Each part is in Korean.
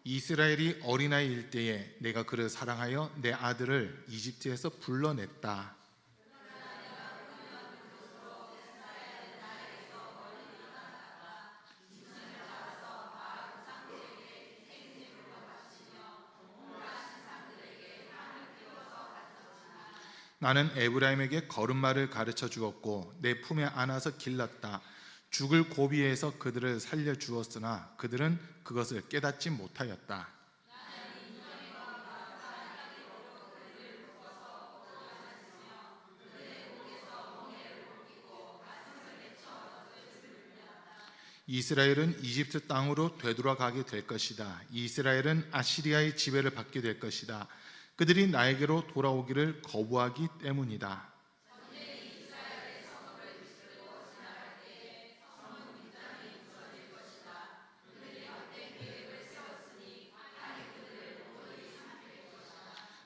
이스라엘이 어린아이일 때에 내가 그를 사랑하여 내 아들을 이집트에서 불러냈다. 나는 에브라임에게 걸음마를 가르쳐 주었고 내 품에 안아서 길렀다. 죽을 고비에서 그들을 살려 주었으나 그들은 그것을 깨닫지 못하였다. 이스라엘은 이집트 땅으로 되돌아가게 될 것이다. 이스라엘은 아시리아의 지배를 받게 될 것이다. 그들이 나에게로 돌아오기를 거부하기 때문이다.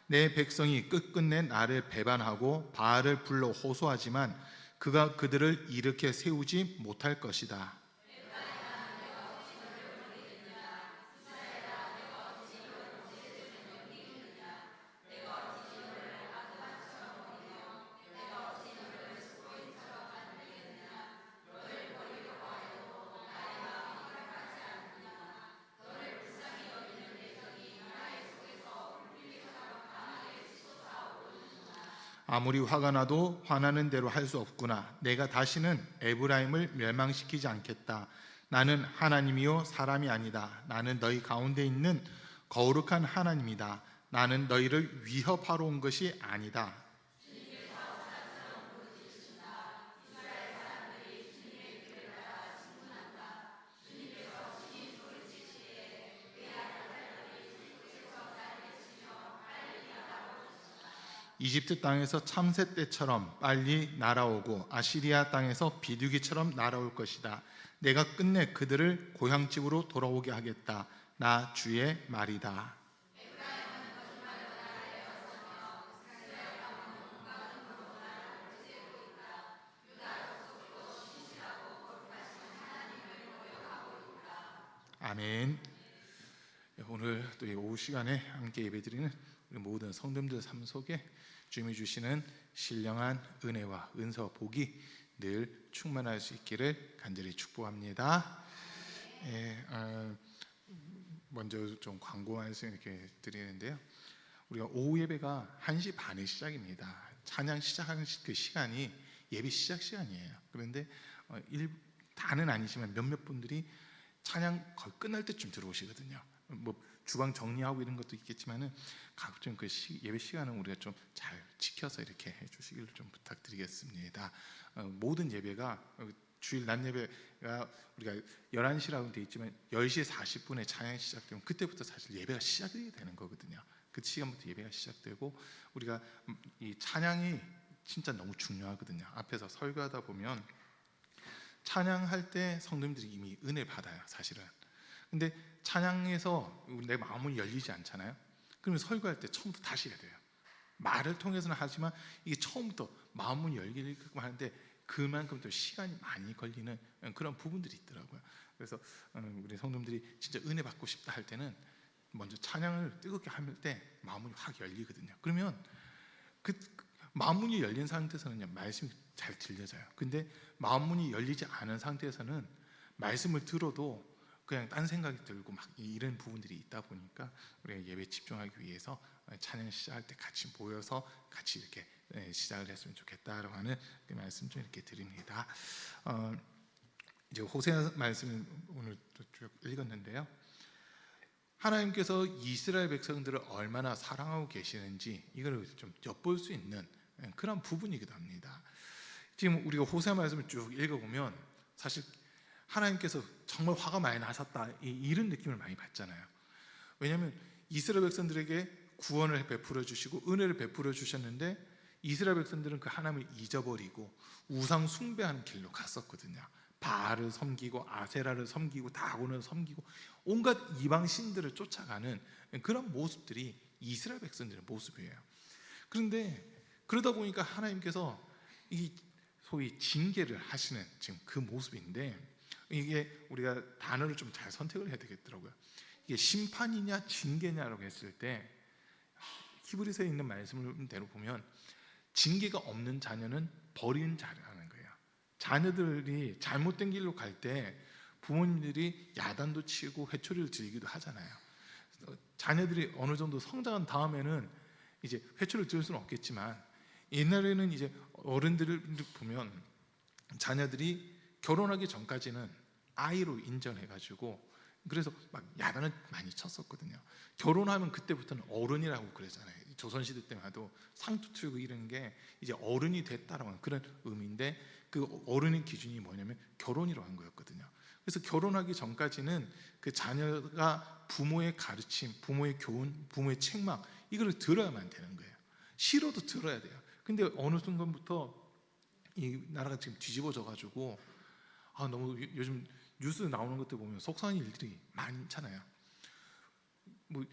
내 백성이 끝끝내 나를 배반하고 바알을 불러 호소하지만 그가 그들을 일으켜 세우지 못할 것이다. 아무리 화가 나도 화나는 대로 할 수 없구나. 내가 다시는 에브라임을 멸망시키지 않겠다. 나는 하나님이요 사람이 아니다. 나는 너희 가운데 있는 거룩한 하나님이다. 나는 너희를 위협하러 온 것이 아니다. 이집트 땅에서 참새 떼처럼 빨리 날아오고 아시리아 땅에서 비둘기처럼 날아올 것이다. 내가 끝내 그들을 고향집으로 돌아오게 하겠다. 나 주의 말이다. 아멘. 오늘 또 이 오후 시간에 함께 예배드리는 우리 모든 성도님들 삶 속에 주님이 주시는 신령한 은혜와 은서 복이 늘 충만할 수 있기를 간절히 축복합니다. 먼저 좀 광고 말씀 이렇게 드리는데요. 우리가 오후 예배가 1시 반에 시작입니다. 찬양 시작하는 그 시간이 예배 시작 시간이에요. 그런데 다는 아니지만 몇몇 분들이 찬양 거의 끝날 때쯤 들어오시거든요. 뭐 주방 정리하고 이런 것도 있겠지만은 가급적 그 예배 시간은 우리가 좀 잘 지켜서 이렇게 해주시기를 좀 부탁드리겠습니다. 모든 예배가 주일 낮 예배가 우리가 11시라고 되어 있지만 10시 40분에 찬양이 시작되면 그때부터 사실 예배가 시작이 되는 거거든요. 그 시간부터 예배가 시작되고 우리가 이 찬양이 진짜 너무 중요하거든요. 앞에서 설교하다 보면 찬양할 때 성도님들이 이미 은혜 받아요, 사실은. 근데 찬양에서 내 마음은 열리지 않잖아요. 그러면 설교할 때 처음부터 다시 해야 돼요. 말을 통해서는 하지만 이게 처음부터 마음은 열리게끔 하는데 그만큼 또 시간이 많이 걸리는 그런 부분들이 있더라고요. 그래서 우리 성도님들이 진짜 은혜 받고 싶다 할 때는 먼저 찬양을 뜨겁게 할 때 마음이 확 열리거든요. 그러면 그 마음문이 열린 상태에서는 말씀이 잘 들려져요. 근데 마음문이 열리지 않은 상태에서는 말씀을 들어도 그냥 딴 생각이 들고 막 이런 부분들이 있다 보니까 우리가 예배에 집중하기 위해서 찬양 시작할 때 같이 모여서 같이 이렇게 시작을 했으면 좋겠다라고 하는 그 말씀 좀 이렇게 드립니다. 이제 호세 말씀을 오늘 쭉 읽었는데요. 하나님께서 이스라엘 백성들을 얼마나 사랑하고 계시는지 이걸 좀 엿볼 수 있는 그런 부분이기도 합니다. 지금 우리가 호세 말씀을 쭉 읽어보면 사실 하나님께서 정말 화가 많이 나셨다 이런 느낌을 많이 받잖아요. 왜냐하면 이스라엘 백성들에게 구원을 베풀어 주시고 은혜를 베풀어 주셨는데 이스라엘 백성들은 그 하나님을 잊어버리고 우상 숭배하는 길로 갔었거든요. 바알을 섬기고 아세라를 섬기고 다곤을 섬기고 온갖 이방 신들을 쫓아가는 그런 모습들이 이스라엘 백성들의 모습이에요. 그런데 그러다 보니까 하나님께서 이 소위 징계를 하시는 지금 그 모습인데 이게 우리가 단어를 좀 잘 선택을 해야 되겠더라고요. 이게 심판이냐 징계냐라고 했을 때 히브리서에 있는 말씀대로 보면 징계가 없는 자녀는 버린 자라는 거예요. 자녀들이 잘못된 길로 갈 때 부모님들이 야단도 치고 회초리를 들기도 하잖아요. 자녀들이 어느 정도 성장한 다음에는 이제 회초리를 들 수는 없겠지만, 옛날에는 이제 어른들을 보면 자녀들이 결혼하기 전까지는 아이로 인정해가지고 그래서 막 야단을 많이 쳤었거든요. 결혼하면 그때부터는 어른이라고 그러잖아요. 조선시대 때만 해도 상투 틀고 이런 게 이제 어른이 됐다라는 그런 의미인데, 그 어른의 기준이 뭐냐면 결혼이라고 한 거였거든요. 그래서 결혼하기 전까지는 그 자녀가 부모의 가르침, 부모의 교훈, 부모의 책망 이거를 들어야만 되는 거예요. 싫어도 들어야 돼요. 근데 어느 순간부터 이 나라가 지금 뒤집어져 가지고 너무 요즘 뉴스 나오는 것들 보면 속상한 일들이 많잖아요. 뭐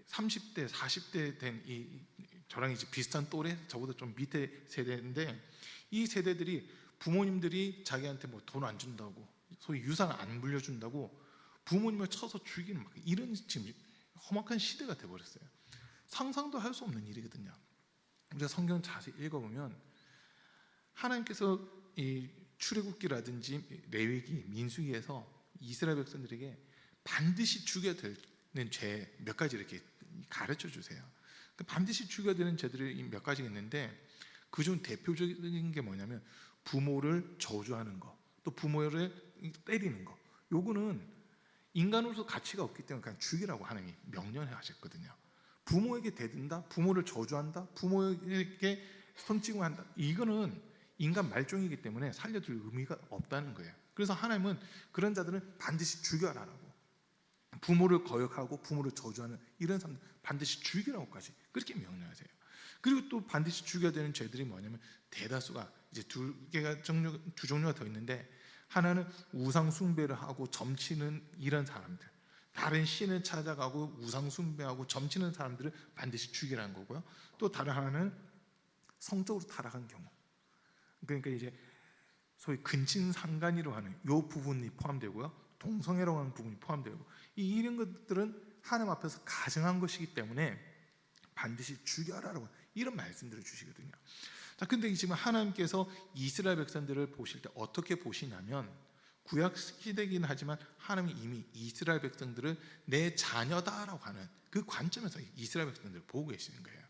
30대, 40대 된 저랑 이제 비슷한 또래, 저보다 좀 밑에 세대인데, 이 세대들이 부모님들이 자기한테 뭐 돈 안 준다고, 소위 유산 안 물려준다고 부모님을 쳐서 죽이는 막 이런 지금 험악한 시대가 돼버렸어요. 상상도 할 수 없는 일이거든요. 우리가 성경 자세히 읽어보면 하나님께서 이 출애굽기라든지 레위기, 민수기에서 이스라엘 백성들에게 반드시 죽여야 되는 죄 몇 가지 이렇게 가르쳐 주세요. 반드시 죽여야 되는 죄들이 몇 가지가 있는데, 그중 대표적인 게 뭐냐면 부모를 저주하는 거, 또 부모를 때리는 거. 요거는 인간으로서 가치가 없기 때문에 그냥 죽이라고 하나님이 명령을 하셨거든요. 부모에게 대든다, 부모를 저주한다, 부모에게 손짓을 한다, 이거는 인간 말종이기 때문에 살려둘 의미가 없다는 거예요. 그래서 하나님은 그런 자들은 반드시 죽여라라고, 부모를 거역하고 부모를 저주하는 이런 사람들 반드시 죽이라고까지 그렇게 명령하세요. 그리고 또 반드시 죽여야 되는 죄들이 뭐냐면, 대다수가 이제 두 종류가 더 있는데, 하나는 우상 숭배를 하고 점치는 이런 사람들, 다른 신을 찾아가고 우상 숭배하고 점치는 사람들을 반드시 죽이라는 거고요. 또 다른 하나는 성적으로 타락한 경우, 그러니까 이제 소위 근친상간이라고 하는 요 부분이 포함되고요, 동성애라고 하는 부분이 포함되고, 이런 것들은 하나님 앞에서 가증한 것이기 때문에 반드시 죽여라라고 이런 말씀들을 주시거든요. 자, 근데 지금 하나님께서 이스라엘 백성들을 보실 때 어떻게 보시냐면, 구약 시대이긴 하지만 하나님이 이미 이스라엘 백성들을 내 자녀다라고 하는 그 관점에서 이스라엘 백성들을 보고 계시는 거예요.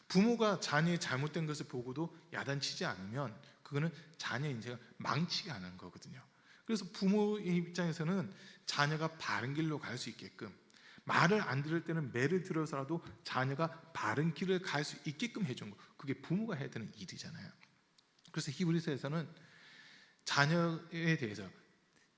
부모가 자녀의 잘못된 것을 보고도 야단치지 않으면 그거는 자녀 인생을 망치게 하는 거거든요. 그래서 부모의 입장에서는 자녀가 바른 길로 갈 수 있게끔, 말을 안 들을 때는 매를 들어서라도 자녀가 바른 길을 갈 수 있게끔 해준 거, 그게 부모가 해야 되는 일이잖아요. 그래서 히브리서에서는 자녀에 대해서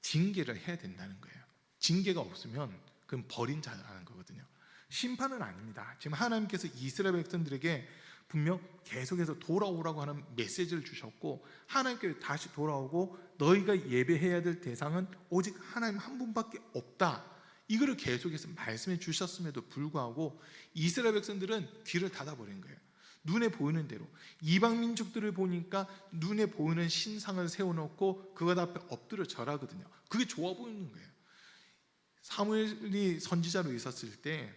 징계를 해야 된다는 거예요. 징계가 없으면 그건 버린 자라는 거거든요. 심판은 아닙니다. 지금 하나님께서 이스라엘 백성들에게 분명 계속해서 돌아오라고 하는 메시지를 주셨고, 하나님께 다시 돌아오고 너희가 예배해야 될 대상은 오직 하나님 한 분밖에 없다, 이거를 계속해서 말씀해 주셨음에도 불구하고 이스라엘 백성들은 귀를 닫아버린 거예요. 눈에 보이는 대로 이방 민족들을 보니까 눈에 보이는 신상을 세워놓고 그것 앞에 엎드려 절하거든요. 그게 좋아 보이는 거예요. 사무엘이 선지자로 있었을 때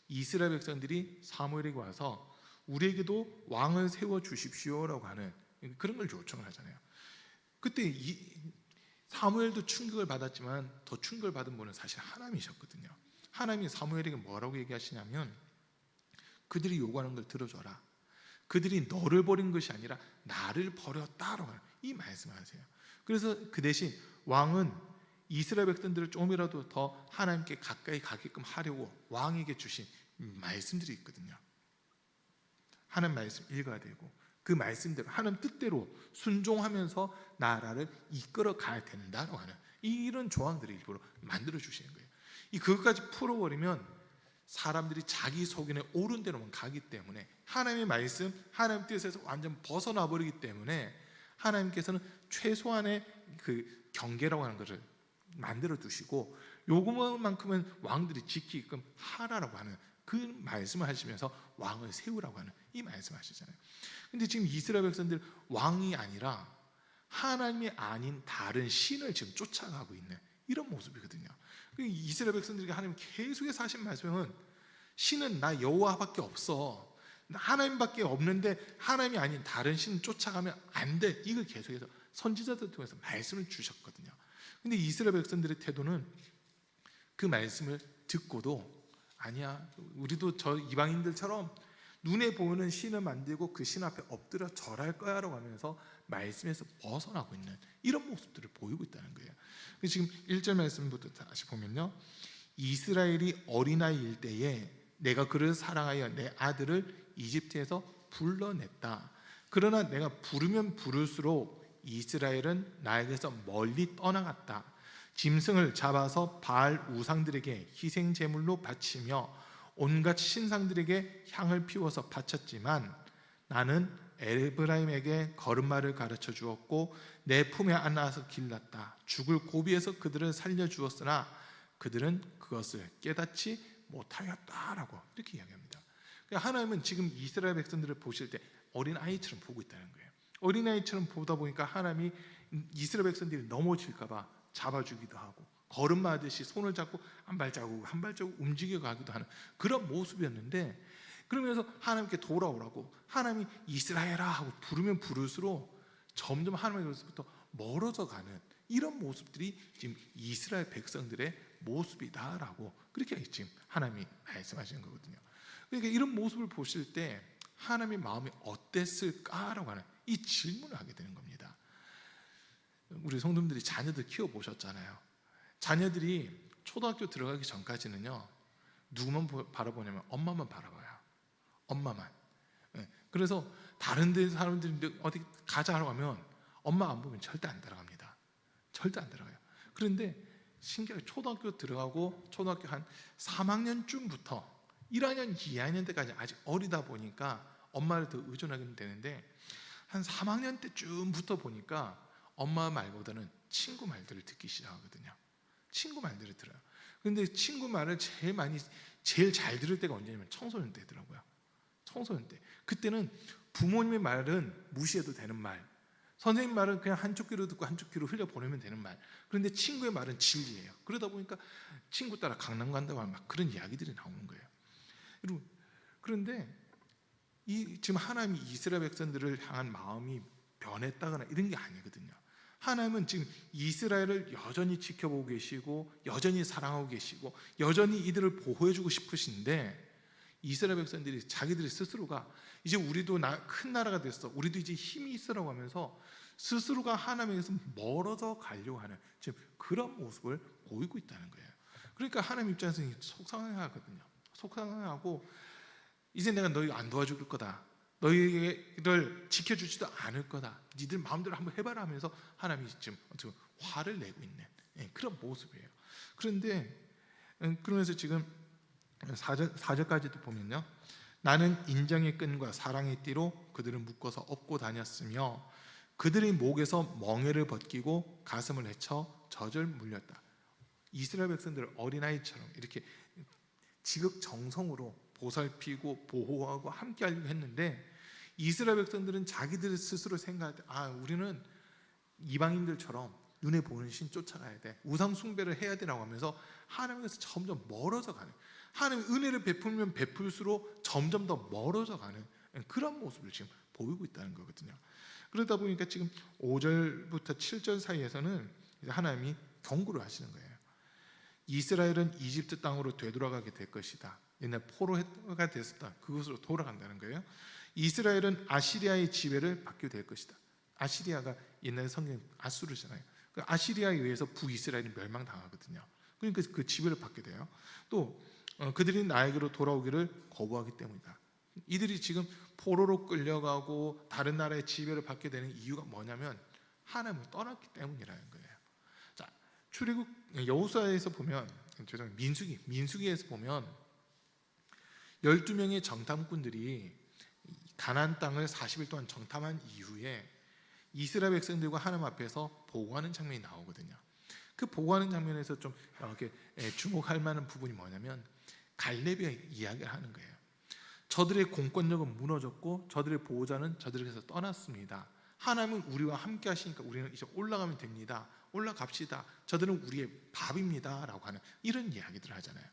이스라엘 백성들이 사무엘에게 와서 우리에게도 왕을 세워 주십시오라고 하는 그런 걸 요청을 하잖아요. 그때 사무엘도 충격을 받았지만 더 충격을 받은 분은 사실 하나님이셨거든요. 하나님이 사무엘에게 뭐라고 얘기하시냐면, 그들이 요구하는 걸 들어줘라. 그들이 너를 버린 것이 아니라 나를 버렸다라고 이 말씀하세요. 그래서 그 대신 왕은 이스라엘 백성들을 조금이라도 더 하나님께 가까이 가게끔 하려고 왕에게 주신 말씀들이 있거든요. 하나님 말씀 읽어야 되고, 그 말씀대로 하나님 뜻대로 순종하면서 나라를 이끌어 가야 된다고 하는 이런 조항들을 일부러 만들어 주시는 거예요. 그것까지 풀어버리면 사람들이 자기 속인에 옳은 대로만 가기 때문에, 하나님의 말씀, 하나님 뜻에서 완전 벗어나 버리기 때문에 하나님께서는 최소한의 그 경계라고 하는 것을 만들어 두시고, 요것만큼은 왕들이 지키게끔 하라라고 하는 그 말씀을 하시면서 왕을 세우라고 하는 이 말씀하시잖아요. 근데 지금 이스라엘 백성들 왕이 아니라 하나님이 아닌 다른 신을 지금 쫓아가고 있는 이런 모습이거든요. 이스라엘 백성들에게 하나님 계속해서 하신 말씀은 신은 나 여호와밖에 없어. 하나님밖에 없는데 하나님이 아닌 다른 신 쫓아가면 안 돼. 이걸 계속해서 선지자들 통해서 말씀을 주셨거든요. 근데 이스라엘 백성들의 태도는 그 말씀을 듣고도 아니야, 우리도 저 이방인들처럼 눈에 보이는 신을 만들고 그 신 앞에 엎드려 절할 거야 라고 하면서 말씀에서 벗어나고 있는 이런 모습들을 보이고 있다는 거예요. 지금 1절 말씀부터 다시 보면요, 이스라엘이 어린아이일 때에 내가 그를 사랑하여 내 아들을 이집트에서 불러냈다. 그러나 내가 부르면 부를수록 이스라엘은 나에게서 멀리 떠나갔다. 짐승을 잡아서 바알 우상들에게 희생 제물로 바치며 온갖 신상들에게 향을 피워서 바쳤지만 나는 에브라임에게 걸음마를 가르쳐 주었고 내 품에 안아서 길렀다. 죽을 고비에서 그들을 살려 주었으나 그들은 그것을 깨닫지 못하였다라고 이렇게 이야기합니다. 그러니까 하나님은 지금 이스라엘 백성들을 보실 때 어린 아이처럼 보고 있다는 거예요. 어린 아이처럼 보다 보니까 하나님이 이스라엘 백성들이 넘어질까봐 잡아주기도 하고 걸음마 하듯이 손을 잡고 한 발자국 움직여 가기도 하는 그런 모습이었는데, 그러면서 하나님께 돌아오라고 하나님이 이스라엘아 하고 부르면 부를수록 점점 하나님께로부터 멀어져 가는 이런 모습들이 지금 이스라엘 백성들의 모습이다라고 그렇게 지금 하나님이 말씀하시는 거거든요. 그러니까 이런 모습을 보실 때 하나님의 마음이 어땠을까라고 하는 이 질문을 하게 되는 겁니다. 우리 성도님들이 자녀들 키워보셨잖아요. 자녀들이 초등학교 들어가기 전까지는요, 누구만 바라보냐면 엄마만 바라봐요. 엄마만. 그래서 다른 데 사람들이 어디 가자라고 하면 엄마 안 보면 절대 안 들어갑니다. 절대 안 들어가요. 그런데 신기하게 초등학교 들어가고 초등학교 한 3학년쯤부터 1학년, 2학년 때까지 아직 어리다 보니까 엄마를 더 의존하게 되는데, 한 3학년 때쯤부터 보니까 엄마 말보다는 친구 말들을 듣기 시작하거든요. 친구 말들을 들어요. 그런데 친구 말을 제일 잘 들을 때가 언제냐면 청소년 때더라고요. 청소년 때. 그때는 부모님의 말은 무시해도 되는 말, 선생님 말은 그냥 한쪽 귀로 듣고 한쪽 귀로 흘려보내면 되는 말. 그런데 친구의 말은 진리예요. 그러다 보니까 친구 따라 강남 간다고 하면 막 그런 이야기들이 나오는 거예요. 그런데 지금 하나님이 이스라엘 백성들을 향한 마음이 변했다거나 이런 게 아니거든요. 하나님은 지금 이스라엘을 여전히 지켜보고 계시고 여전히 사랑하고 계시고 여전히 이들을 보호해주고 싶으신데, 이스라엘 백성들이 자기들이 스스로가 이제 우리도 큰 나라가 됐어, 우리도 이제 힘이 있어라고 하면서 스스로가 하나님에게서 멀어져 가려고 하는 지금 그런 모습을 보이고 있다는 거예요. 그러니까 하나님 입장에서 속상해하거든요. 속상해하고 이제 내가 너희 안 도와줄 거다, 너희를 지켜주지도 않을 거다, 니들 마음대로 한번 해봐라 하면서 하나님이 지금 화를 내고 있는 그런 모습이에요. 그런데 그러면서 지금 4절까지도 보면요, 나는 인정의 끈과 사랑의 띠로 그들을 묶어서 업고 다녔으며 그들의 목에서 멍에를 벗기고 가슴을 헤쳐 젖을 물렸다. 이스라엘 백성들을 어린아이처럼 이렇게 지극정성으로 보살피고 보호하고 함께 하려고 했는데, 이스라엘 백성들은 자기들 스스로 생각할 때 우리는 이방인들처럼 눈에 보이는 신 쫓아가야 돼, 우상 숭배를 해야 되라고 하면서 하나님께서 점점 멀어져 가는, 하나님 은혜를 베풀면 베풀수록 점점 더 멀어져 가는 그런 모습을 지금 보이고 있다는 거거든요. 그러다 보니까 지금 5절부터 7절 사이에서는 하나님이 경고를 하시는 거예요. 이스라엘은 이집트 땅으로 되돌아가게 될 것이다. 옛날 포로가 됐었다, 그것으로 돌아간다는 거예요. 이스라엘은 아시리아의 지배를 받게 될 것이다. 아시리아가 옛날 성경 아수르잖아요. 그 아시리아에 의해서 북이스라엘이 멸망당하거든요. 그러니까 그 지배를 받게 돼요. 또 그들이 나에게로 돌아오기를 거부하기 때문이다. 이들이 지금 포로로 끌려가고 다른 나라의 지배를 받게 되는 이유가 뭐냐면 하나님을 떠났기 때문이라는 거예요. 자, 출애굽 여호수아에서 보면, 민수기에서 보면 12명의 정탐꾼들이 가나안 땅을 40일 동안 정탐한 이후에 이스라엘 백성들과 하나님 앞에서 보고하는 장면이 나오거든요. 그 보고하는 장면에서 좀 이렇게 주목할 만한 부분이 뭐냐면 갈렙의 이야기를 하는 거예요. 저들의 공권력은 무너졌고 저들의 보호자는 저들에게서 떠났습니다. 하나님은 우리와 함께 하시니까 우리는 이제 올라가면 됩니다. 올라갑시다. 저들은 우리의 밥입니다. 라고 하는 이런 이야기들을 하잖아요.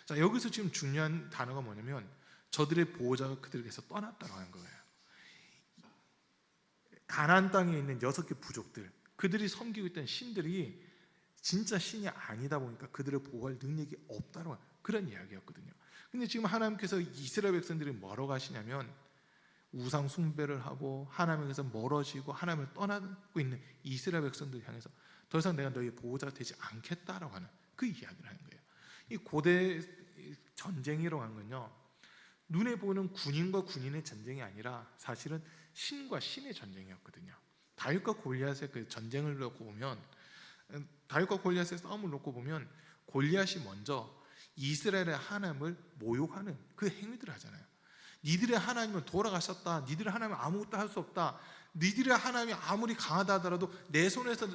자, 여기서 지금 중요한 단어가 뭐냐면 저들의 보호자가 그들에게서 떠났다고 하는 거예요. 가나안 땅에 있는 6개 부족들, 그들이 섬기고 있던 신들이 진짜 신이 아니다 보니까 그들을 보호할 능력이 없다는 그런 이야기였거든요. 근데 지금 하나님께서 이스라엘 백성들이 뭐라고 하시냐면 우상 숭배를 하고 하나님에게서 멀어지고 하나님을 떠나고 있는 이스라엘 백성들 향해서 더 이상 내가 너희의 보호자가 되지 않겠다라고 하는 그 이야기를 하는 거예요. 이 고대 전쟁이라고 하는 건요, 눈에 보이는 군인과 군인의 전쟁이 아니라 사실은 신과 신의 전쟁이었거든요. 다윗과 골리앗의 그 전쟁을 놓고 보면, 다윗과 골리앗의 싸움을 놓고 보면 골리앗이 먼저 이스라엘의 하나님을 모욕하는 그 행위들을 하잖아요. 니들의 하나님은 돌아가셨다. 니들의 하나님은 아무것도 할 수 없다. 니들의 하나님이 아무리 강하다 하더라도 내 손에서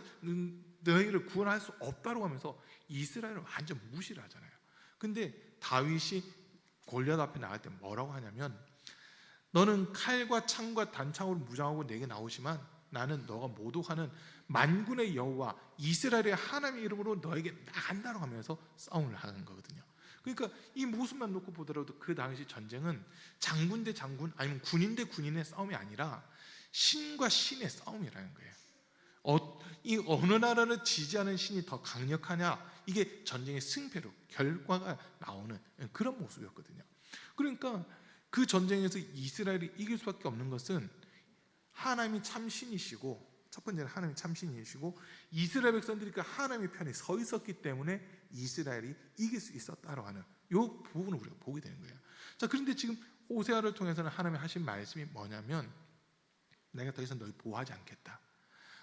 너희를 구원할 수 없다고 하면서 이스라엘을 완전 무시를 하잖아요. 근데 다윗이 골리앗 앞에 나갈 때 뭐라고 하냐면 너는 칼과 창과 단창으로 무장하고 내게 나오지만 나는 너가 모독하는 만군의 여호와 이스라엘의 하나님의 이름으로 너에게 나간다고 하면서 싸움을 하는 거거든요. 그러니까 이 모습만 놓고 보더라도 그 당시 전쟁은 장군 대 장군 아니면 군인 대 군인의 싸움이 아니라 신과 신의 싸움이라는 거예요. 이 어느 나라를 지지하는 신이 더 강력하냐, 이게 전쟁의 승패로 결과가 나오는 그런 모습이었거든요. 그러니까 그 전쟁에서 이스라엘이 이길 수밖에 없는 것은 하나님이 참신이시고, 첫 번째는 하나님이 참신이시고 이스라엘 백성들이 그 하나님의 편에 서 있었기 때문에 이스라엘이 이길 수 있었다고 하는 이 부분을 우리가 보게 되는 거예요. 자, 그런데 지금 호세아를 통해서는 하나님이 하신 말씀이 뭐냐면 내가 더 이상 너희 보호하지 않겠다.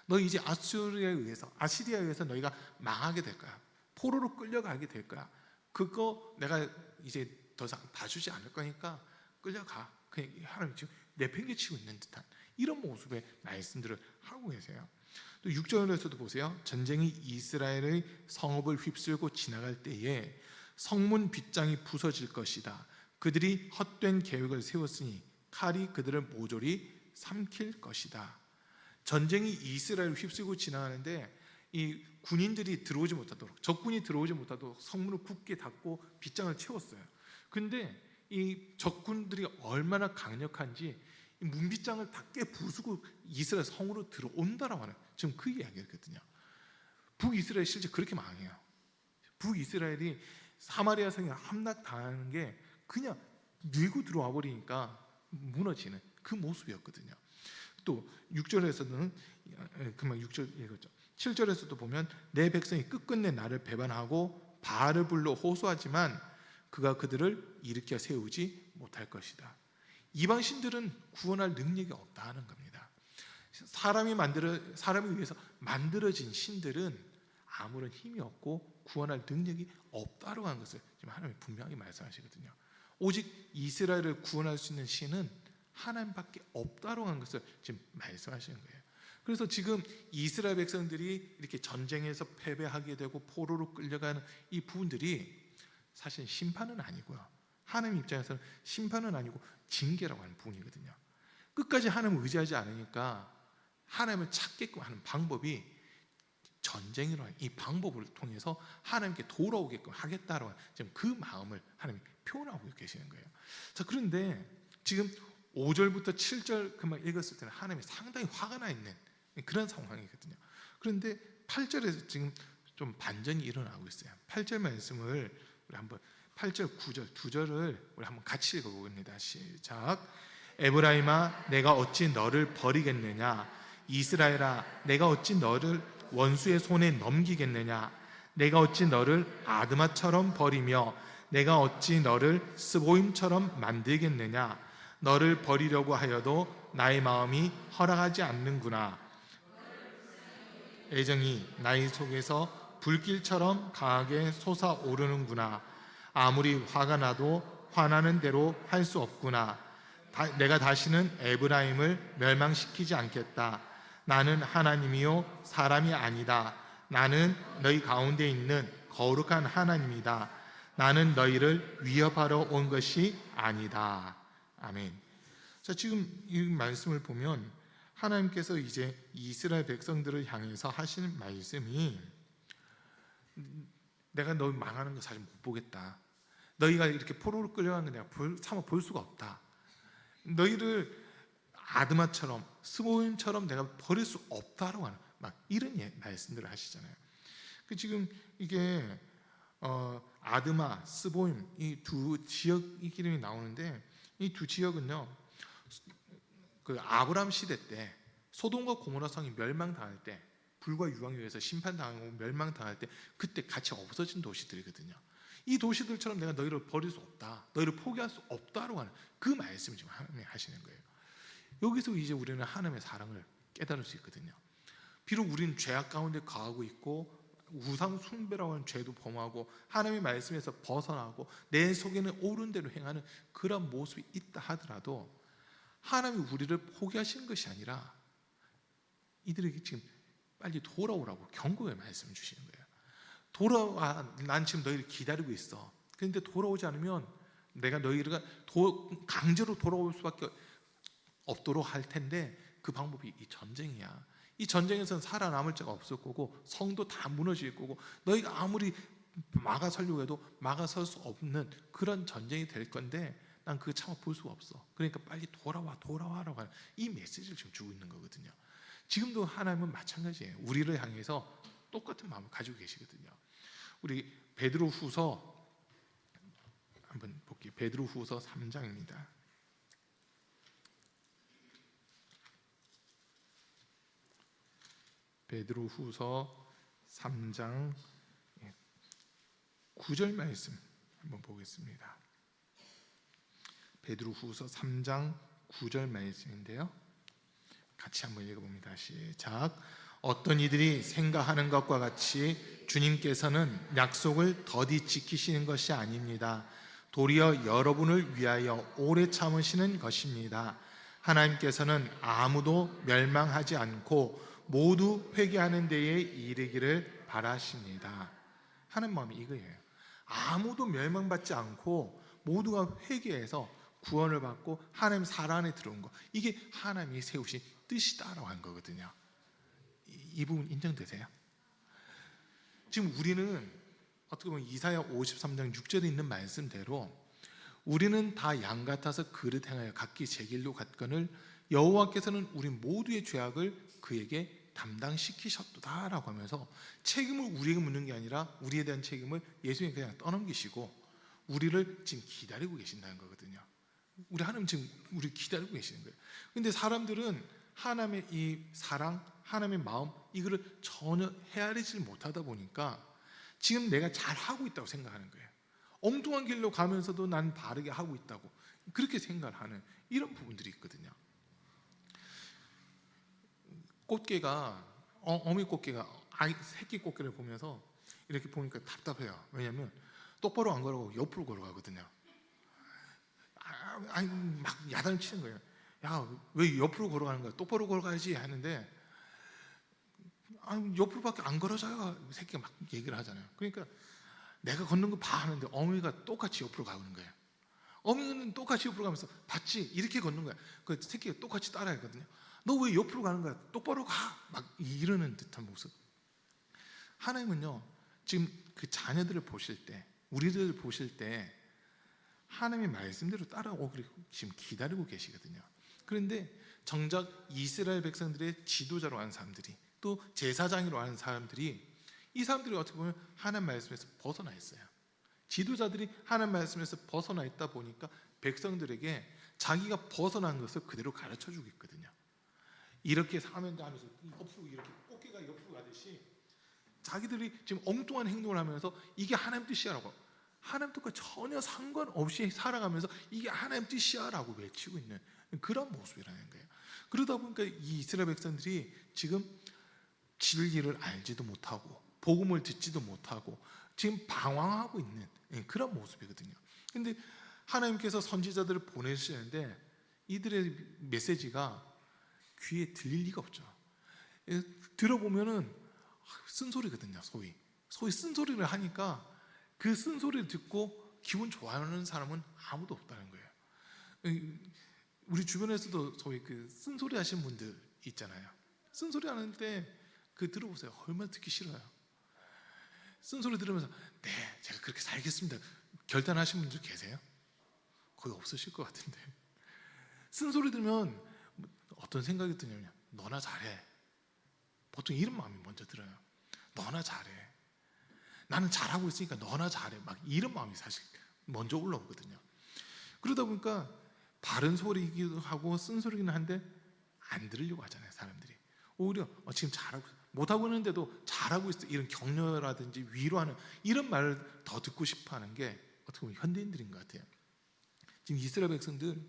너 이제 아시리아에 의해서 너희가 망하게 될 거야. 포로로 끌려가게 될 거야. 그거 내가 이제 더 이상 봐주지 않을 거니까 끌려가. 그냥 하나님 지금 내팽개치고 있는 듯한 이런 모습의 말씀들을 하고 계세요. 또 6절에서도 보세요. 전쟁이 이스라엘의 성읍을 휩쓸고 지나갈 때에 성문 빗장이 부서질 것이다. 그들이 헛된 계획을 세웠으니 칼이 그들을 모조리 삼킬 것이다. 전쟁이 이스라엘을 휩쓸고 지나가는데 이 군인들이 들어오지 못하도록, 적군이 들어오지 못하도록 성문을 굳게 닫고 빗장을 채웠어요. 근데 이 적군들이 얼마나 강력한지 이 문빗장을 다 깨부수고 이스라엘 성으로 들어온다라고 하는 지금 그 이야기거든요. 북이스라엘이 실제 그렇게 망해요. 북이스라엘이 사마리아 성에 함락당하는 게 그냥 밀고 들어와 버리니까 무너지는 그 모습이었거든요. 또 6절에서는 그만 6절 읽었죠. 7절에서도 보면 내 백성이 끝끝내 나를 배반하고 바알을 불러 호소하지만 그가 그들을 일으켜 세우지 못할 것이다. 이방 신들은 구원할 능력이 없다 하는 겁니다. 사람에 의해서 만들어진 신들은 아무런 힘이 없고 구원할 능력이 없다고 하는 것을 지금 하나님이 분명히 말씀하시거든요. 오직 이스라엘을 구원할 수 있는 신은 하나님밖에 없다고 하는 것을 지금 말씀하시는 거예요. 그래서 지금 이스라엘 백성들이 이렇게 전쟁에서 패배하게 되고 포로로 끌려가는 이 부분들이 사실 심판은 아니고요. 하나님 입장에서는 심판은 아니고 징계라고 하는 부분이거든요. 끝까지 하나님을 의지하지 않으니까 하나님을 찾게끔 하는 방법이 전쟁이라고 하는 이 방법을 통해서 하나님께 돌아오게끔 하겠다라고 하는 지금 그 마음을 하나님이 표현하고 계시는 거예요. 자, 그런데 지금 5절부터 7절 그만 읽었을 때는 하나님이 상당히 화가 나 있는 그런 상황이거든요. 그런데 8절에서 지금 좀 반전이 일어나고 있어요. 8절 말씀을 우리 한번 8절, 9절 두 절을 우리 한번 같이 읽어보겠습니다. 시작. 에브라임아 내가 어찌 너를 버리겠느냐, 이스라엘아 내가 어찌 너를 원수의 손에 넘기겠느냐, 내가 어찌 너를 아드마처럼 버리며 내가 어찌 너를 스보임처럼 만들겠느냐, 너를 버리려고 하여도 나의 마음이 허락하지 않는구나. 애정이 나의 속에서 불길처럼 강하게 솟아오르는구나. 아무리 화가 나도 화나는 대로 할 수 없구나. 내가 다시는 에브라임을 멸망시키지 않겠다. 나는 하나님이요 사람이 아니다. 나는 너희 가운데 있는 거룩한 하나님이다. 나는 너희를 위협하러 온 것이 아니다. 아멘. 자, 지금 이 말씀을 보면 하나님께서 이제 이스라엘 백성들을 향해서 하시는 말씀이 내가 너희 망하는 거 사실 못 보겠다. 너희가 이렇게 포로로 끌려가는 거 내가 차마 볼 수가 없다. 너희를 아드마처럼 스보임처럼 내가 버릴 수 없다라고 하는 막 이런 말씀들을 하시잖아요. 그 지금 이게 아드마, 스보임 이 두 지역 이름이 나오는데 이 두 지역은요, 그 아브람 시대 때 소돔과 고모라 성이 멸망당할 때, 불과 유황에 의해서 심판당하고 멸망당할 때 그때 같이 없어진 도시들이거든요. 이 도시들처럼 내가 너희를 버릴 수 없다, 너희를 포기할 수 없다라고 하는 그 말씀을 지금 하나님이 하시는 거예요. 여기서 이제 우리는 하나님의 사랑을 깨달을 수 있거든요. 비록 우리는 죄악 가운데 거하고 있고 우상 숭배라고 하는 죄도 범하고 하나님의 말씀에서 벗어나고 내 속에는 옳은 대로 행하는 그런 모습이 있다 하더라도 하나님이 우리를 포기하시는 것이 아니라 이들에게 지금 빨리 돌아오라고 경고의 말씀을 주시는 거예요. 돌아와, 난 지금 너희를 기다리고 있어. 그런데 돌아오지 않으면 내가 너희를 강제로 돌아올 수밖에 없도록 할 텐데 그 방법이 이 전쟁이야. 이 전쟁에서는 살아남을 자가 없을 거고 성도 다 무너질 거고 너희가 아무리 막아서려고 해도 막아설 수 없는 그런 전쟁이 될 건데 난 그거 참아 볼 수가 없어. 그러니까 빨리 돌아와라고 하는 이 메시지를 지금 주고 있는 거거든요. 지금도 하나님은 마찬가지예요. 우리를 향해서 똑같은 마음을 가지고 계시거든요. 우리 베드로후서 한번 볼게요. 베드로후서 3장입니다. 베드로후서 3장 9절 말씀 한번 보겠습니다. 베드로후서 3장 9절 말씀인데요. 같이 한번 읽어봅니다. 시작. 어떤 이들이 생각하는 것과 같이 주님께서는 약속을 더디 지키시는 것이 아닙니다. 도리어 여러분을 위하여 오래 참으시는 것입니다. 하나님께서는 아무도 멸망하지 않고 모두 회개하는 데에 이르기를 바라십니다. 하는 마음이 이거예요. 아무도 멸망받지 않고 모두가 회개해서 구원을 받고 하나님 사랑 안에 들어온 거, 이게 하나님이 세우신 뜻이다라고 한 거거든요. 이 부분 인정되세요? 지금 우리는 어떻게 보면 이사야 53장 6절에 있는 말씀대로 우리는 다 양 같아서 그릇 행하여 각기 제 길로 갔거늘 여호와께서는 우리 모두의 죄악을 그에게 담당시키셨다라고 하면서 책임을 우리에게 묻는 게 아니라 우리에 대한 책임을 예수님이 그냥 떠넘기시고 우리를 지금 기다리고 계신다는 거거든요. 우리 하나님 지금 우리 기다리고 계시는 거예요. 근데 사람들은 하나님의 이 사랑, 하나님의 마음 이거를 전혀 헤아리지 못하다 보니까 지금 내가 잘하고 있다고 생각하는 거예요. 엉뚱한 길로 가면서도 난 바르게 하고 있다고 그렇게 생각하는 이런 부분들이 있거든요. 꽃게가 어미 꽃게가 새끼 꽃게를 보면서 이렇게 보니까 답답해요. 왜냐하면 똑바로 안 걸어가고 옆으로 걸어가거든요. 막 야단을 치는 거예요. 야, 왜 옆으로 걸어가는 거야? 똑바로 걸어가야지 하는데 옆으로밖에 안 걸어져요. 새끼가 막 얘기를 하잖아요. 그러니까 내가 걷는 거 봐 하는데 어미가 똑같이 옆으로 가는 거예요. 어미는 똑같이 옆으로 가면서 봤지? 이렇게 걷는 거야. 그 새끼가 똑같이 따라했거든요. 너 왜 옆으로 가는 거야? 똑바로 가! 막 이러는 듯한 모습. 하나님은요, 지금 그 자녀들을 보실 때, 우리들을 보실 때 하나님의 말씀대로 따라오기를 지금 기다리고 계시거든요. 그런데 정작 이스라엘 백성들의 지도자로 하는 사람들이 또 제사장으로 하는 사람들이 이 사람들이 어떻게 보면 하나님 말씀에서 벗어나 있어요. 지도자들이 하나님 말씀에서 벗어나 있다 보니까 백성들에게 자기가 벗어난 것을 그대로 가르쳐 주고 있거든요. 이렇게 사면 돼 하면서 옆으로 이렇게 꽃게가 옆으로 가듯이 자기들이 지금 엉뚱한 행동을 하면서 이게 하나님 뜻이야라고, 하나님 뜻과 전혀 상관없이 살아가면서 이게 하나님 뜻이야라고 외치고 있는 그런 모습이라는 거예요. 그러다 보니까 이 이스라엘 백성들이 지금 진리를 알지도 못하고 복음을 듣지도 못하고 지금 방황하고 있는 그런 모습이거든요. 근데 하나님께서 선지자들을 보내시는데 이들의 메시지가 귀에 들릴 리가 없죠. 들어보면은 쓴소리거든요. 소위 쓴소리를 하니까 그 쓴소리를 듣고 기분 좋아하는 사람은 아무도 없다는 거예요. 우리 주변에서도 소위 그 쓴소리 하시는 분들 있잖아요. 쓴소리 하는데 그 들어보세요. 얼마나 듣기 싫어요. 쓴소리 들으면서 네, 제가 그렇게 살겠습니다. 결단하신 분들 계세요? 거의 없으실 것 같은데. 쓴소리 들으면 어떤 생각이 드냐면 너나 잘해. 보통 이런 마음이 먼저 들어요. 너나 잘해. 나는 잘하고 있으니까 너나 잘해. 막 이런 마음이 사실 먼저 올라오거든요. 그러다 보니까 바른 소리이기도 하고 쓴소리긴 한데 안 들으려고 하잖아요, 사람들이. 오히려 지금 잘하고 못하고 있는데도 잘하고 있어, 이런 격려라든지 위로하는 이런 말을 더 듣고 싶어하는 게 어떻게 보면 현대인들인 것 같아요. 지금 이스라엘 백성들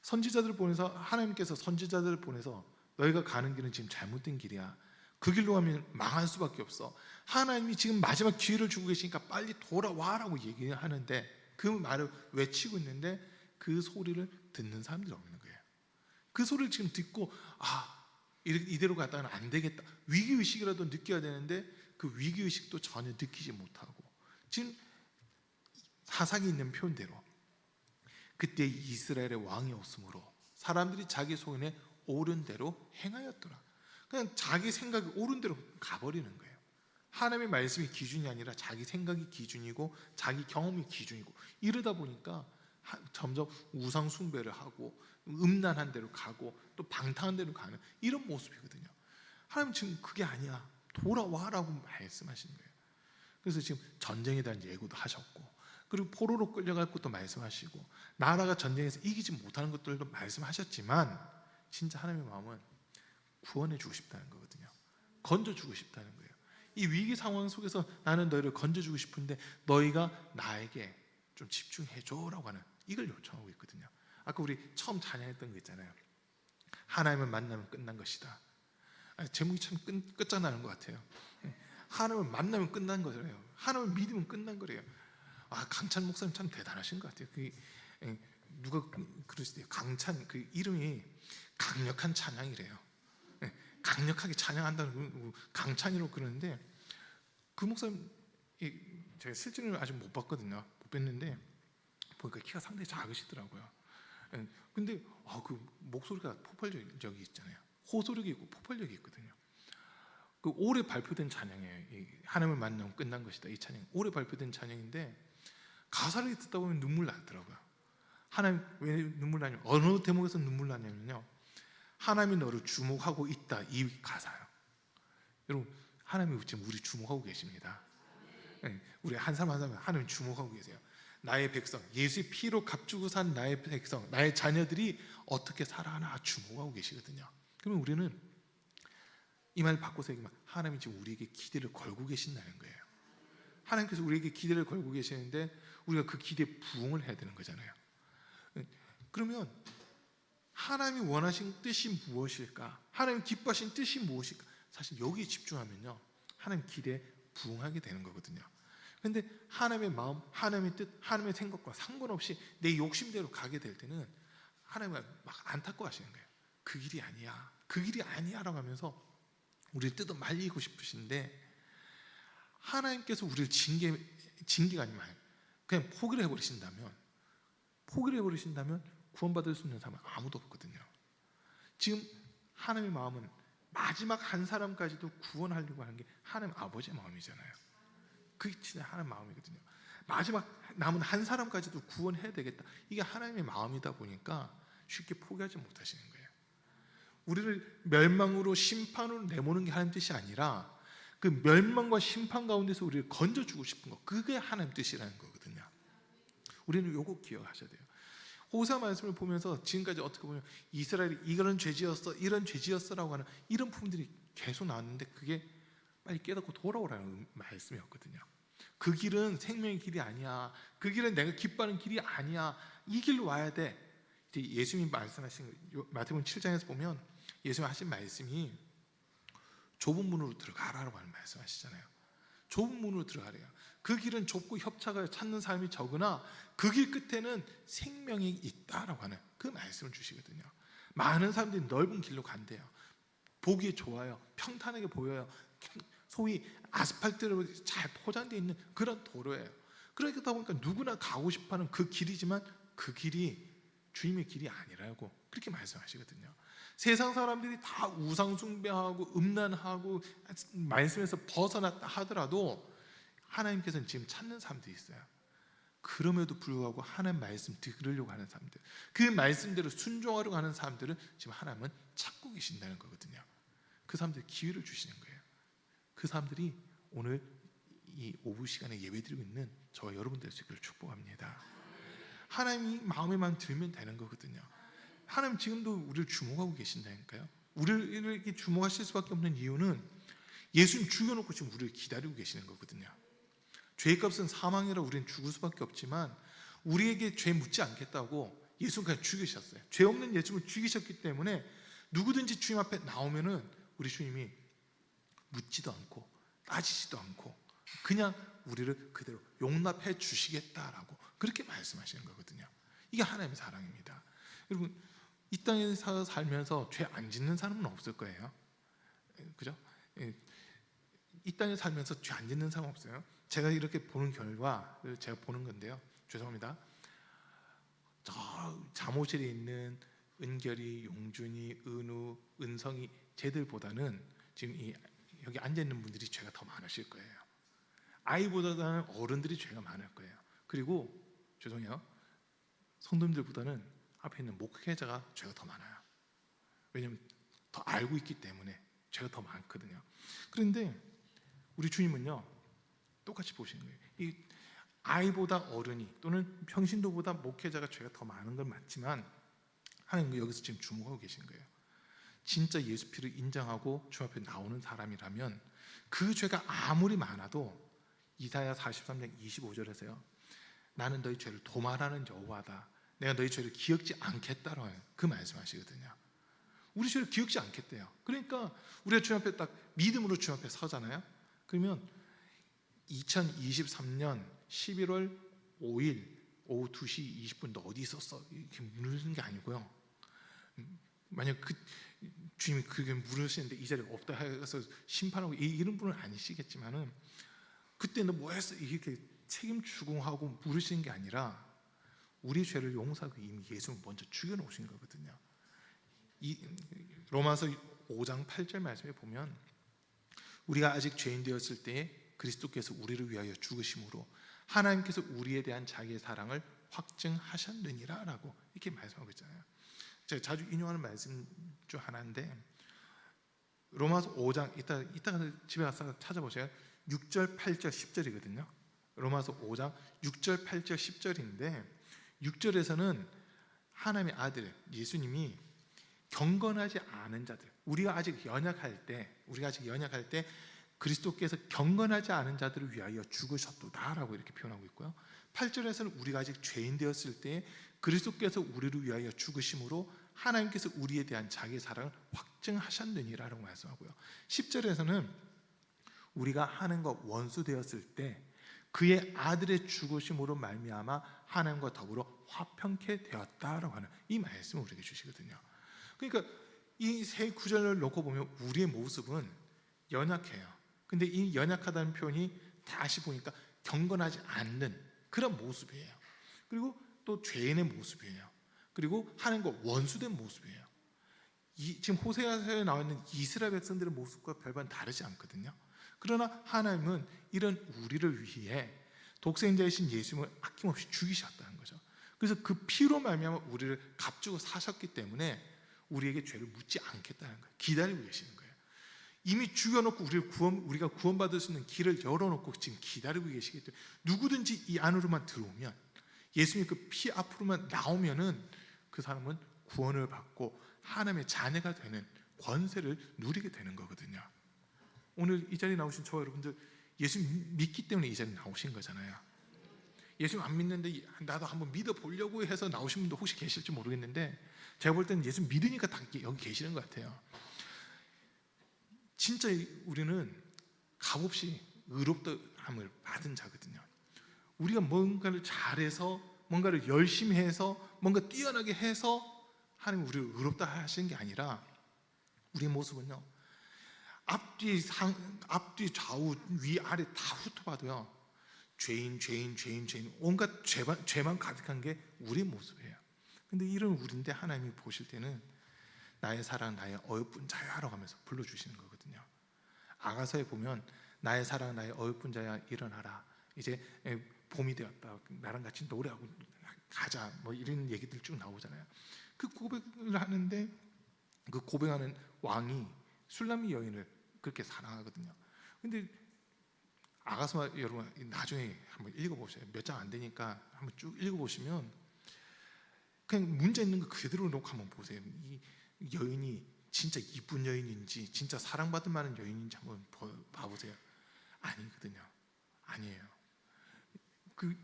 선지자들을 보내서, 하나님께서 선지자들을 보내서 너희가 가는 길은 지금 잘못된 길이야. 그 길로 가면 망할 수밖에 없어. 하나님이 지금 마지막 기회를 주고 계시니까 빨리 돌아와라고 얘기하는데 그 말을 외치고 있는데 그 소리를 듣는 사람들이 없는 거예요. 그 소리를 지금 듣고 이대로 갔다가는 안 되겠다. 위기의식이라도 느껴야 되는데 그 위기의식도 전혀 느끼지 못하고 지금 사사기 있는 표현대로 그때 이스라엘의 왕이 없으므로 사람들이 자기 소견에 옳은 대로 행하였더라. 그냥 자기 생각이 옳은 대로 가버리는 거예요. 하나님의 말씀이 기준이 아니라 자기 생각이 기준이고 자기 경험이 기준이고 이러다 보니까 점점 우상 숭배를 하고 음란한 데로 가고 또 방탕한 데로 가는 이런 모습이거든요. 하나님 지금 그게 아니야. 돌아와라고 말씀하시는 거예요. 그래서 지금 전쟁에 대한 예고도 하셨고 그리고 포로로 끌려갈 것도 말씀하시고 나라가 전쟁에서 이기지 못하는 것들도 말씀하셨지만 진짜 하나님의 마음은 구원해 주고 싶다는 거거든요. 건져주고 싶다는 거예요. 이 위기 상황 속에서 나는 너희를 건져주고 싶은데 너희가 나에게 좀 집중해줘라고 하는 이걸 요청하고 있거든요. 아까 우리 처음 찬양했던 거 있잖아요. 하나님을 만나면 끝난 것이다. 제목이 참 끝장나는 것 같아요. 하나님을 만나면 끝난 거잖아요. 하나님을 믿으면 끝난 거래요. 강찬 목사님 참 대단하신 것 같아요. 누가 그러시대요. 강찬 그 이름이 강력한 찬양이래요. 강력하게 찬양한다는 강찬이라고 그러는데 그 목사님 제가 실제로 아직 못 봤거든요. 못 뵀는데 보니까 키가 상당히 작으시더라고요. 근데 그 목소리가 폭발력이 있잖아요. 호소력이 있고 폭발력이 있거든요. 그 올해 발표된 찬양이에요. 하나님을 만나면 끝난 것이다. 이 찬양 올해 발표된 찬양인데 가사를 듣다 보면 눈물 나더라고요. 하나님 왜 눈물 나냐면 어느 대목에서 눈물 나냐면요. 하나님이 너를 주목하고 있다. 이 가사요. 여러분 하나님이 지금 우리 주목하고 계십니다. 우리 한 사람 한 사람 하나님 주목하고 계세요. 나의 백성, 예수의 피로 값주고 산 나의 백성, 나의 자녀들이 어떻게 살아가나 주목하고 계시거든요. 그러면 우리는 이 말 바꿔서 얘기하면 하나님이 지금 우리에게 기대를 걸고 계신다는 거예요. 하나님께서 우리에게 기대를 걸고 계시는데 우리가 그 기대에 부응을 해야 되는 거잖아요. 그러면 하나님이 원하신 뜻이 무엇일까? 하나님 기뻐하신 뜻이 무엇일까? 사실 여기에 집중하면요 하나님 기대에 부응하게 되는 거거든요. 그런데 하나님의 마음, 하나님의 뜻, 하나님의 생각과 상관없이 내 욕심대로 가게 될 때는 하나님은 막 안타까워하시는 거예요. 그 길이 아니야, 그 길이 아니야라고 하면서 우리를 뜯어 말리고 싶으신데 하나님께서 우리를 징계가 아니면 그냥 포기를 해버리신다면 구원받을 수 있는 사람은 아무도 없거든요. 지금 하나님의 마음은 마지막 한 사람까지도 구원하려고 하는 게 하나님 아버지의 마음이잖아요. 그게 진짜 하나님 마음이거든요. 마지막 남은 한 사람까지도 구원해야 되겠다. 이게 하나님의 마음이다 보니까 쉽게 포기하지 못하시는 거예요. 우리를 멸망으로 심판으로 내모는 게 하나님 뜻이 아니라 그 멸망과 심판 가운데서 우리를 건져주고 싶은 거, 그게 하나님 뜻이라는 거거든요. 우리는 요거 기억하셔야 돼요. 호세아 말씀을 보면서 지금까지 어떻게 보면 이스라엘이 이런 죄지었어라고 하는 이런 부분들이 계속 나왔는데 그게 빨리 깨닫고 돌아오라는 말씀이었거든요. 그 길은 생명의 길이 아니야. 그 길은 내가 기뻐하는 길이 아니야. 이 길로 와야 돼. 이제 예수님이 말씀하신 마태복음 7장에서 보면 예수님 하신 말씀이 좁은 문으로 들어가라고 하는 말씀하시잖아요. 좁은 문으로 들어가래요. 그 길은 좁고 협착을 찾는 사람이 적으나 그 길 끝에는 생명이 있다라고 하는 그 말씀을 주시거든요. 많은 사람들이 넓은 길로 간대요. 보기에 좋아요. 평탄하게 보여요. 소위 아스팔트로 잘 포장되어 있는 그런 도로예요. 그러다 보니까 누구나 가고 싶어하는 그 길이지만 그 길이 주님의 길이 아니라고 그렇게 말씀하시거든요. 세상 사람들이 다 우상 숭배하고 음란하고 말씀에서 벗어났다 하더라도 하나님께서는 지금 찾는 사람들이 있어요. 그럼에도 불구하고 하나님 말씀 들으려고 하는 사람들, 그 말씀대로 순종하려고 하는 사람들은 지금 하나님은 찾고 계신다는 거거든요. 그 사람들 기회를 주시는 거예요. 그 사람들이 오늘 이 오후 시간에 예배드리고 있는 저와 여러분들 되기를 축복합니다. 하나님이 마음에만 들면 되는 거거든요. 하나님 지금도 우리를 주목하고 계신다니까요. 우리를 이렇게 주목하실 수밖에 없는 이유는 예수님 죽여놓고 지금 우리를 기다리고 계시는 거거든요. 죄의 값은 사망이라 우리는 죽을 수밖에 없지만 우리에게 죄 묻지 않겠다고 예수는 그냥 죽이셨어요. 죄 없는 예수님을 죽이셨기 때문에 누구든지 주님 앞에 나오면은 우리 주님이 묻지도 않고 따지지도 않고 그냥 우리를 그대로 용납해 주시겠다라고 그렇게 말씀하시는 거거든요. 이게 하나님의 사랑입니다. 여러분, 이 땅에서 살면서 죄 안 짓는 사람은 없을 거예요. 그죠? 이 땅에 살면서 죄 안 짓는 사람 없어요. 제가 이렇게 보는 결과, 제가 보는 건데요. 죄송합니다. 저 잠옷실에 있는 은결이, 용준이, 은우, 은성이 쟤들보다는 지금 여기 앉아 있는 분들이 죄가 더 많으실 거예요. 아이보다는 어른들이 죄가 많을 거예요. 그리고 죄송해요. 성도님들보다는 앞에 있는 목회자가 죄가 더 많아요. 왜냐하면 더 알고 있기 때문에 죄가 더 많거든요. 그런데 우리 주님은요 똑같이 보시는 거예요. 이 아이보다 어른이 또는 평신도보다 목회자가 죄가 더 많은 건 맞지만 하나님은 여기서 지금 주목하고 계신 거예요. 진짜 예수 피를 인정하고 주 앞에 나오는 사람이라면 그 죄가 아무리 많아도 이사야 43장 25절에서요 나는 너희 죄를 도말하는 여호와다. 내가 너희 죄를 기억지 않겠다라고 그 말씀하시거든요. 우리 죄를 기억지 않겠대요. 그러니까 우리가 주 앞에 딱 믿음으로 주 앞에 서잖아요. 그러면 2023년 11월 5일 오후 2시 20분 너 어디 있었어? 이렇게 물으시는 게 아니고요. 만약 그 주님이 그게 물으시는데 이 자리가 없다 해서 심판하고 이런 분은 아니시겠지만은 그때 너 뭐 했어? 이렇게 책임 추궁하고 물으시는 게 아니라 우리 죄를 용서하고 이미 예수는 먼저 죽여놓으신 거거든요. 이 로마서 5장 8절 말씀에 보면 우리가 아직 죄인 되었을 때에 그리스도께서 우리를 위하여 죽으심으로 하나님께서 우리에 대한 자기의 사랑을 확증하셨느니라 라고 이렇게 말씀하고 있잖아요. 제가 자주 인용하는 말씀 중 하나인데 로마서 5장 이따가 집에 가서 찾아보세요. 6절, 8절, 10절이거든요. 로마서 5장 6절, 8절, 10절인데 6절에서는 하나님의 아들 예수님이 경건하지 않은 자들, 우리가 아직 연약할 때 그리스도께서 경건하지 않은 자들을 위하여 죽으셨도다라고 이렇게 표현하고 있고요. 8절에서는 우리가 아직 죄인 되었을 때 그리스도께서 우리를 위하여 죽으심으로 하나님께서 우리에 대한 자기의 사랑을 확증하셨느니라고 말씀하고요. 10절에서는 우리가 하나님과 원수 되었을 때 그의 아들의 죽으심으로 말미암아 하나님과 더불어 화평케 되었다라고 하는 이 말씀을 우리에게 주시거든요. 그러니까 이 세 구절을 놓고 보면 우리의 모습은 연약해요. 근데 이 연약하다는 표현이 다시 보니까 경건하지 않는 그런 모습이에요. 그리고 또 죄인의 모습이에요. 그리고 하나님과 원수된 모습이에요. 지금 호세아서에 나와 있는 이스라엘 백성들의 모습과 별반 다르지 않거든요. 그러나 하나님은 이런 우리를 위해 독생자이신 예수님을 아낌없이 죽이셨다는 거죠. 그래서 그 피로 말미암아 우리를 값주고 사셨기 때문에 우리에게 죄를 묻지 않겠다는 거예요. 기다리고 계시는 거예요. 이미 죽여놓고 우리가 구원받을 수 있는 길을 열어놓고 지금 기다리고 계시기 때문에 누구든지 이 안으로만 들어오면 예수님 그 피 앞으로만 나오면은 그 사람은 구원을 받고 하나님의 자녀가 되는 권세를 누리게 되는 거거든요. 오늘 이 자리에 나오신 저와 여러분들 예수님 믿기 때문에 이 자리에 나오신 거잖아요. 예수님 안 믿는데 나도 한번 믿어보려고 해서 나오신 분도 혹시 계실지 모르겠는데 제가 볼 때는 예수님 믿으니까 다 여기 계시는 것 같아요. 진짜 우리는 값없이 의롭다함을 받은 자거든요. 우리가 뭔가를 잘해서 뭔가를 열심히 해서 뭔가 뛰어나게 해서 하나님 우리를 의롭다 하시는 게 아니라 우리의 모습은요 앞뒤 좌우 위아래 다 훑어봐도요 죄인 온갖 죄만 가득한 게 우리의 모습이에요. 근데 이런 우리인데 하나님이 보실 때는 나의 사랑 나의 어여쁜 자야라고 하면서 불러주시는 거거든요. 아가서에 보면 나의 사랑 나의 어여쁜 자야 일어나라, 이제 봄이 되었다, 나랑 같이 노래하고 가자, 뭐 이런 얘기들 쭉 나오잖아요. 그 고백을 하는데 그 고백하는 왕이 술람미 여인을 그렇게 사랑하거든요. 근데 아가서 여러분 나중에 한번 읽어보세요. 몇 장 안 되니까 한번 쭉 읽어보시면 그냥 문제 있는 거 그대로 놓고 한번 보세요. 이 여인이 진짜 이쁜 여인인지 진짜 사랑받을 만한 여인인지 한번 봐보세요. 아니거든요. 아니에요. 그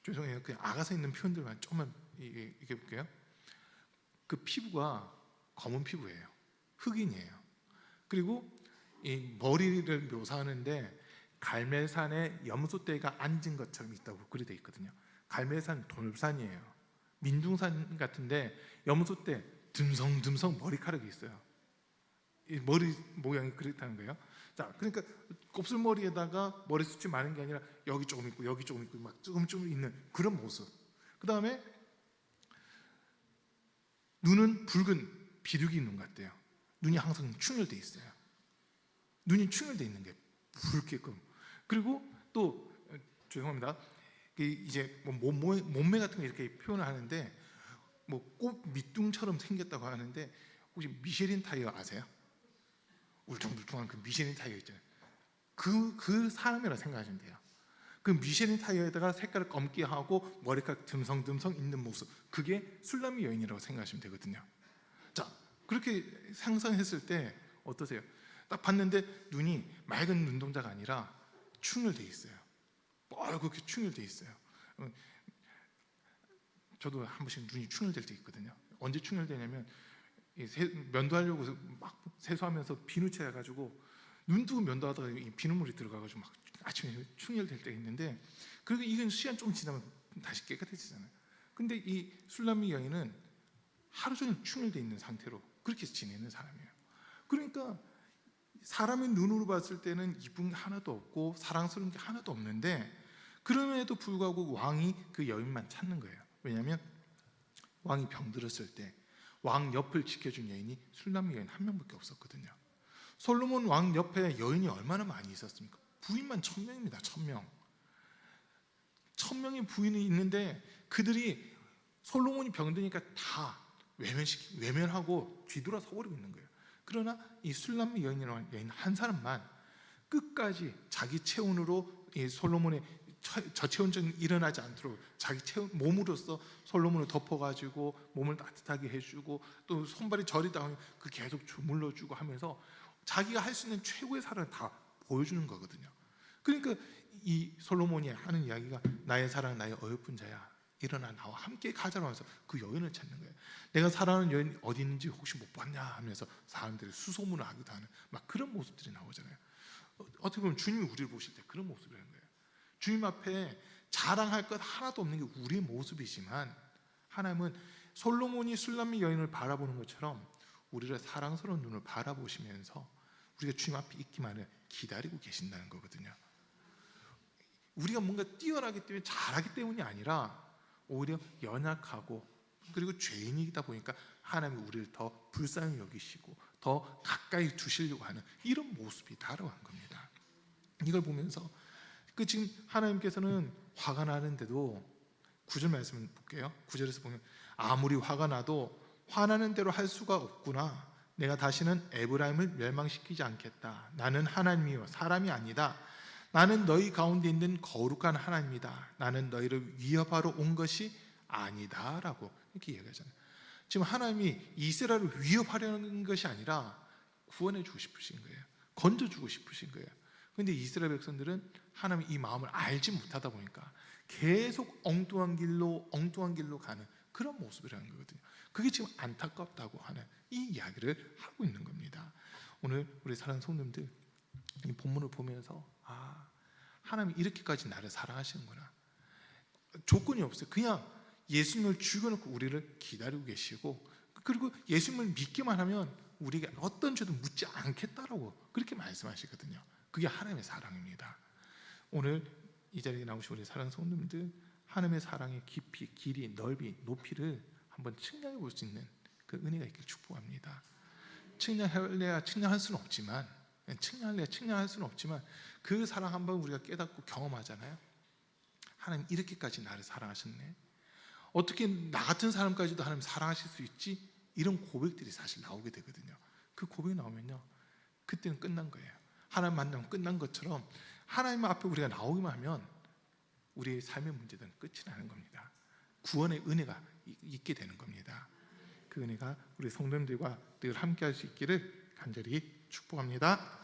죄송해요. 그 아가서 있는 표현들만 조금만 이게 볼게요. 그 피부가 검은 피부예요. 흑인이에요. 그리고 이 머리를 묘사하는데 갈멜산에 염소떼가 앉은 것처럼 있다고 그리 돼 있거든요. 갈멜산 돌산이에요. 민둥산 같은데 염소떼 듬성듬성 머리카락이 있어요. 이 머리 모양이 그렇다는 거예요. 자, 그러니까 곱슬머리에다가 머리숱이 많은 게 아니라 여기 조금 있고 여기 조금 있고 막 조금 있는 그런 모습. 그 다음에 눈은 붉은 비둘기 눈 같대요. 눈이 항상 충혈돼 있어요. 눈이 충혈돼 있는 게 붉게끔. 그리고 또 죄송합니다. 이제 몸매 같은 거 이렇게 표현을 하는데 뭐 꽃 밑둥처럼 생겼다고 하는데 혹시 미쉐린 타이어 아세요? 울퉁불퉁한 그 미쉐린 타이어 있잖아요. 그 사람이라 생각하시면 돼요. 그 미쉐린 타이어에다가 색깔을 검게 하고 머리카락 듬성듬성 있는 모습, 그게 술람미 여인이라고 생각하시면 되거든요. 자, 그렇게 상상했을 때 어떠세요? 딱 봤는데 눈이 맑은 눈동자가 아니라 충혈돼 있어요. 뻘겋게 충혈돼 있어요. 저도 한 번씩 눈이 충혈될 때 있거든요. 언제 충혈되냐면 면도하려고 막 세수하면서 비누칠 해가지고 눈 뜨고 면도하다가 비눗물이 들어가가지고 막 아침에 충혈될 때가 있는데, 그리고 이건 시간 좀 지나면 다시 깨끗해지잖아요. 근데 이 술람미 여인은 하루 종일 충혈돼 있는 상태로 그렇게 지내는 사람이에요. 그러니까 사람의 눈으로 봤을 때는 이쁜 게 하나도 없고 사랑스러운 게 하나도 없는데, 그럼에도 불구하고 왕이 그 여인만 찾는 거예요. 왜냐하면 왕이 병들었을 때 왕 옆을 지켜준 여인이 술람미 여인 한 명밖에 없었거든요. 솔로몬 왕 옆에 여인이 얼마나 많이 있었습니까? 부인만 1000명입니다. 1000명. 1000명의 부인이 있는데 그들이 솔로몬이 병드니까 다 외면하고 뒤돌아서 버리고 있는 거예요. 그러나 이 술람미 여인이라는 여인 한 사람만 끝까지 자기 체온으로 이 솔로몬의 저체온증이 일어나지 않도록 자기 몸으로써 솔로몬을 덮어가지고 몸을 따뜻하게 해주고 또 손발이 저리다 하면 그 계속 주물러주고 하면서 자기가 할 수 있는 최고의 사랑을 다 보여주는 거거든요. 그러니까 이 솔로몬이 하는 이야기가 나의 사랑 나의 어여쁜 자야 일어나 나와 함께 가자고 하면서 그 여인을 찾는 거예요. 내가 사랑하는 여인 어디 있는지 혹시 못 봤냐 하면서 사람들이 수소문을 하기도 하는 막 그런 모습들이 나오잖아요. 어떻게 보면 주님이 우리를 보실 때 그런 모습이라는 거예요. 주님 앞에 자랑할 것 하나도 없는 게 우리의 모습이지만 하나님은 솔로몬이 술람미 여인을 바라보는 것처럼 우리를 사랑스러운 눈을 바라보시면서 우리가 주님 앞에 있기만을 기다리고 계신다는 거거든요. 우리가 뭔가 뛰어나기 때문에 잘하기 때문이 아니라 오히려 연약하고 그리고 죄인이다 보니까 하나님이 우리를 더 불쌍히 여기시고 더 가까이 두시려고 하는 이런 모습이 다뤄간 겁니다. 이걸 보면서 지금 하나님께서는 화가 나는데도 9절 말씀을 볼게요. 9절에서 보면 아무리 화가 나도 화나는 대로 할 수가 없구나. 내가 다시는 에브라임을 멸망시키지 않겠다. 나는 하나님이요 사람이 아니다. 나는 너희 가운데 있는 거룩한 하나님이다. 나는 너희를 위협하러 온 것이 아니다 라고 이렇게 얘기하잖아요. 지금 하나님이 이스라엘을 위협하려는 것이 아니라 구원해 주고 싶으신 거예요. 건져주고 싶으신 거예요. 그런데 이스라엘 백성들은 하나님의 이 마음을 알지 못하다 보니까 계속 엉뚱한 길로 가는 그런 모습이라는 거거든요. 그게 지금 안타깝다고 하는 이 이야기를 하고 있는 겁니다. 오늘 우리 사랑하는 성도님들 이 본문을 보면서 하나님이 이렇게까지 나를 사랑하시는구나. 조건이 없어요. 그냥 예수님을 죽여놓고 우리를 기다리고 계시고 그리고 예수님을 믿기만 하면 우리가 어떤 죄도 묻지 않겠다라고 그렇게 말씀하시거든요. 그게 하나님의 사랑입니다. 오늘 이 자리에 나오신 우리 사랑하는 성도님들 하나님의 사랑의 깊이, 길이, 넓이, 높이를 한번 측량해 볼 수 있는 그 은혜가 있길 축복합니다. 측량할래야 측량할 수는 없지만, 그 사랑 한번 우리가 깨닫고 경험하잖아요. 하나님 이렇게까지 나를 사랑하셨네, 어떻게 나 같은 사람까지도 하나님 사랑하실 수 있지? 이런 고백들이 사실 나오게 되거든요. 그 고백이 나오면요, 그때는 끝난 거예요. 하나님 만나면 끝난 것처럼 하나님 앞에 우리가 나오기만 하면 우리의 삶의 문제들은 끝이 나는 겁니다. 구원의 은혜가 있게 되는 겁니다. 그 은혜가 우리 성도님들과 늘 함께 할 수 있기를 간절히 축복합니다.